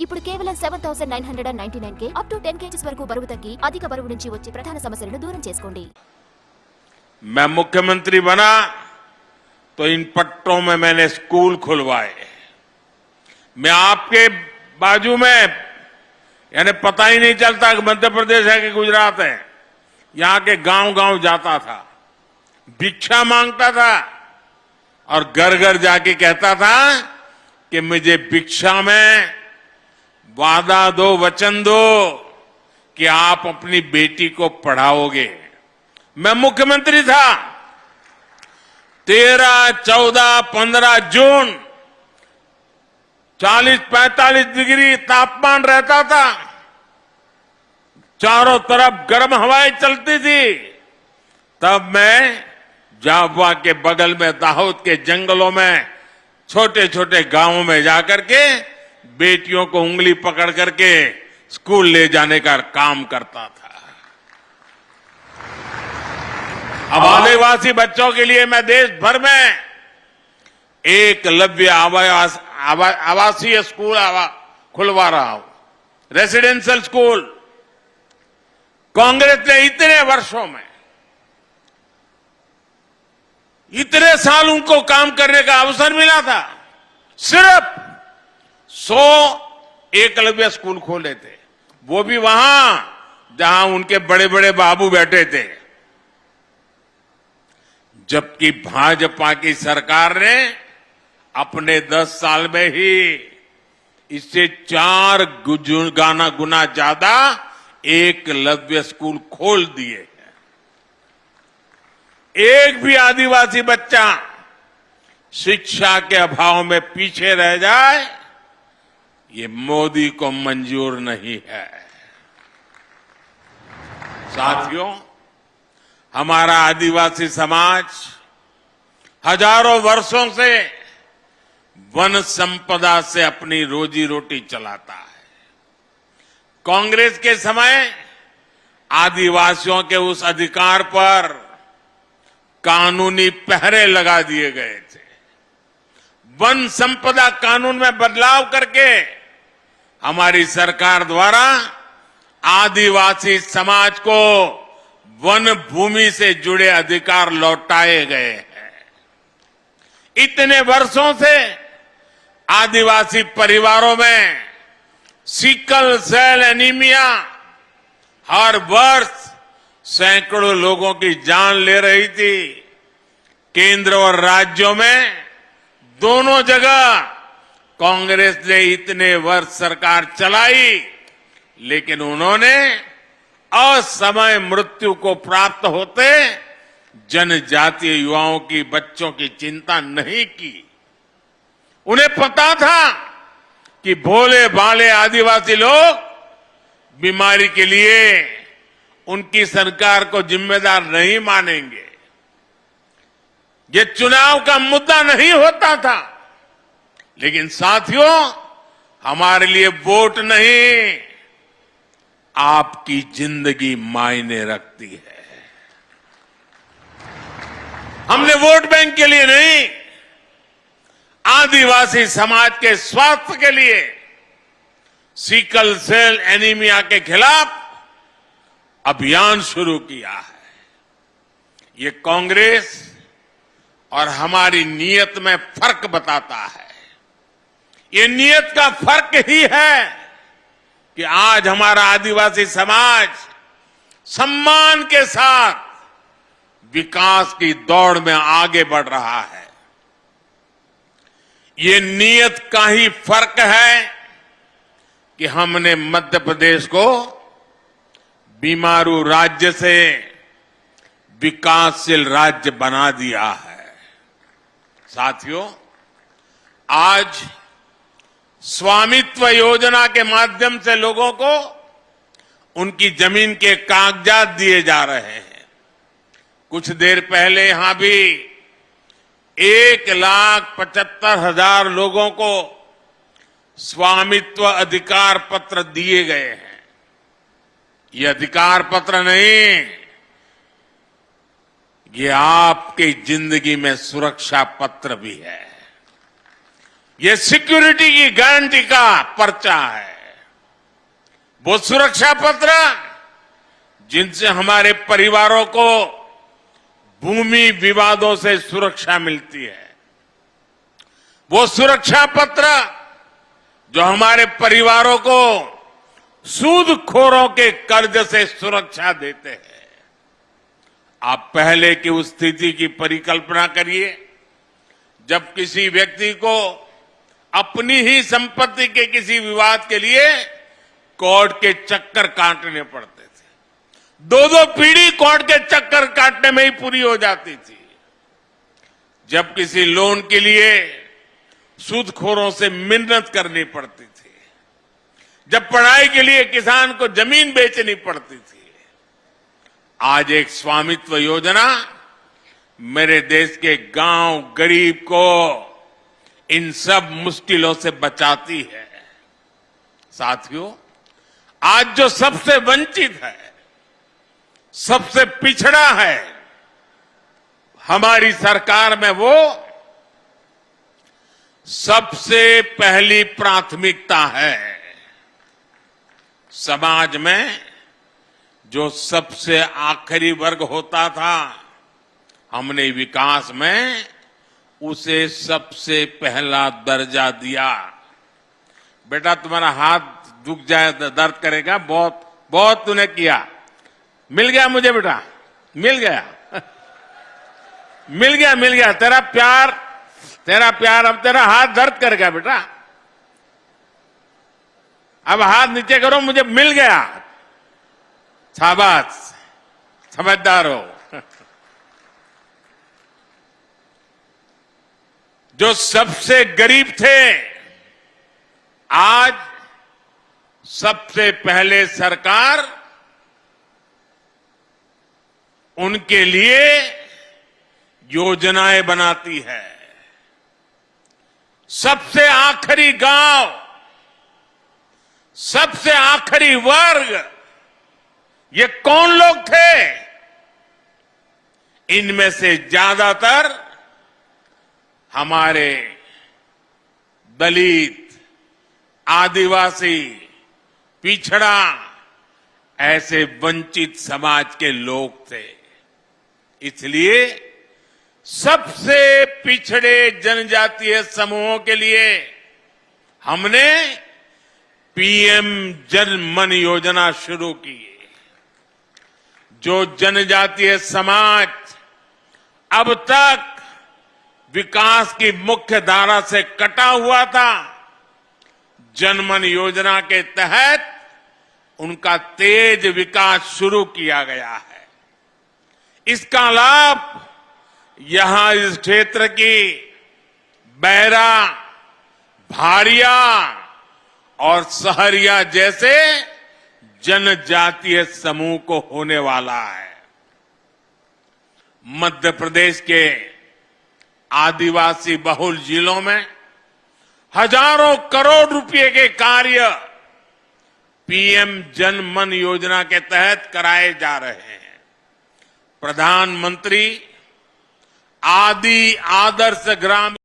ఇప్పుడు కేవలం 7999 కే up to 10 kgs వరకు బరువు తగ్గి అధిక బరువు నుంచి వచ్చే ప్రధాన సమస్యలను దూరం చేసుకోండి. मैं मुख्यमंत्री बना तो इन पट्टों में मैंने स्कूल खुलवाए. मैं आपके बाजू में यानी पता ही नहीं चलता कि मध्य प्रदेश है कि गुजरात है, यहां के गांव-गांव जाता था, भिक्षा मांगता था और घर-घर जाके कहता था कि मुझे भिक्षा में वादा दो, वचन दो कि आप अपनी बेटी को पढ़ाओगे. मैं मुख्यमंत्री था. 13, 14, 15 जून 40-45 डिग्री तापमान रहता था. चारों तरफ गर्म हवाएं चलती थी. तब मैं झाबुआ के बगल में दाहोद के जंगलों में छोटे छोटे गांवों में जाकर के बेटियों को उंगली पकड़ करके स्कूल ले जाने का काम करता था. अब आदिवासी बच्चों के लिए मैं देश भर में एकलव्य आवासीय स्कूल खुलवा रहा हूं, रेसिडेंशियल स्कूल. कांग्रेस ने इतने वर्षों में इतने साल उनको काम करने का अवसर मिला था. सिर्फ 100 एकलव्य स्कूल खोले थे, वो भी वहां जहां उनके बड़े बड़े बाबू बैठे थे. जबकि भाजपा की सरकार ने अपने 10 साल में ही इससे 4 गुना ज्यादा एकलव्य स्कूल खोल दिए हैं. एक भी आदिवासी बच्चा शिक्षा के अभाव में पीछे रह जाए, ये मोदी को मंजूर नहीं है. साथियों, हमारा आदिवासी समाज हजारों वर्षों से वन संपदा से अपनी रोजी रोटी चलाता है. कांग्रेस के समय आदिवासियों के उस अधिकार पर कानूनी पहरे लगा दिए गए थे. वन संपदा कानून में बदलाव करके हमारी सरकार द्वारा आदिवासी समाज को वन भूमि से जुड़े अधिकार लौटाए गए हैं. इतने वर्षों से आदिवासी परिवारों में सिकल सेल एनीमिया हर वर्ष सैकड़ों लोगों की जान ले रही थी. केंद्र और राज्यों में दोनों जगह कांग्रेस ने इतने वर्ष सरकार चलाई, लेकिन उन्होंने असमय मृत्यु को प्राप्त होते जनजातीय युवाओं की, बच्चों की चिंता नहीं की. उन्हें पता था कि भोले भाले आदिवासी लोग बीमारी के लिए उनकी सरकार को जिम्मेदार नहीं मानेंगे. ये चुनाव का मुद्दा नहीं होता था. लेकिन साथियों, हमारे लिए वोट नहीं, आपकी जिंदगी मायने रखती है. हमने वोट बैंक के लिए नहीं, आदिवासी समाज के स्वास्थ्य के लिए सिकल सेल एनीमिया के खिलाफ अभियान शुरू किया है. ये कांग्रेस और हमारी नीयत में फर्क बताता है. ये नीयत का फर्क ही है कि आज हमारा आदिवासी समाज सम्मान के साथ विकास की दौड़ में आगे बढ़ रहा है. ये नीयत का ही फर्क है कि हमने मध्य प्रदेश को बीमारू राज्य से विकासशील राज्य बना दिया है. साथियों, आज स्वामित्व योजना के माध्यम से लोगों को उनकी जमीन के कागजात दिए जा रहे हैं. कुछ देर पहले यहां भी 1,75,000 लोगों को स्वामित्व अधिकार पत्र दिए गए हैं. ये अधिकार पत्र नहीं, ये आपकी जिंदगी में सुरक्षा पत्र भी है. ये सिक्योरिटी की गारंटी का पर्चा है. वो सुरक्षा पत्र जिनसे हमारे परिवारों को भूमि विवादों से सुरक्षा मिलती है, वो सुरक्षा पत्र जो हमारे परिवारों को सूदखोरों के कर्ज से सुरक्षा देते हैं। आप पहले की उस स्थिति की परिकल्पना करिए जब किसी व्यक्ति को अपनी ही संपत्ति के किसी विवाद के लिए कोर्ट के चक्कर काटने पड़ते थे। दो पीढ़ी कोर्ट के चक्कर काटने में ही पूरी हो जाती थी। जब किसी लोन के लिए सूदखोरों से मिन्नत करनी पड़ती थी, जब पढ़ाई के लिए किसान को जमीन बेचनी पड़ती थी। आज एक स्वामित्व योजना मेरे देश के गांव गरीब को इन सब मुश्किलों से बचाती है। साथियों, आज जो सबसे वंचित है, सबसे पिछड़ा है, हमारी सरकार में वो सबसे पहली प्राथमिकता है। समाज में जो सबसे आखिरी वर्ग होता था, हमने विकास में उसे सबसे पहला दर्जा दिया। बेटा तुम्हारा हाथ दुख जाए, दर्द करेगा, बहुत बहुत तूने किया। मिल गया मुझे बेटा, मिल गया मिल गया तेरा प्यार। अब तेरा हाथ दर्द करेगा बेटा। अब हाथ नीचे करो, मुझे मिल गया। शाबाश, समझदार हो। जो सबसे गरीब थे, आज सबसे पहले सरकार उनके लिए योजनाएं बनाती है। सबसे आखिरी गांव, सबसे आखिरी वर्ग, ये कौन लोग थे? इनमें से ज्यादातर हमारे दलित, आदिवासी, पिछड़ा, ऐसे वंचित समाज के लोग थे। इसलिए सबसे पिछड़े जनजातीय समूहों के लिए हमने पीएम जन मन योजना शुरू की। जो जनजातीय समाज अब तक विकास की मुख्य धारा से कटा हुआ था, जनमन योजना के तहत उनका तेज विकास शुरू किया गया है। इसका लाभ यहां इस क्षेत्र की बैरा, भारिया और सहरिया जैसे जनजातीय समूह को होने वाला है। मध्य प्रदेश के आदिवासी बहुल जिलों में हजारों करोड़ रुपए के कार्य पीएम जन मन योजना के तहत कराए जा रहे हैं। प्रधानमंत्री आदि आदर्श ग्राम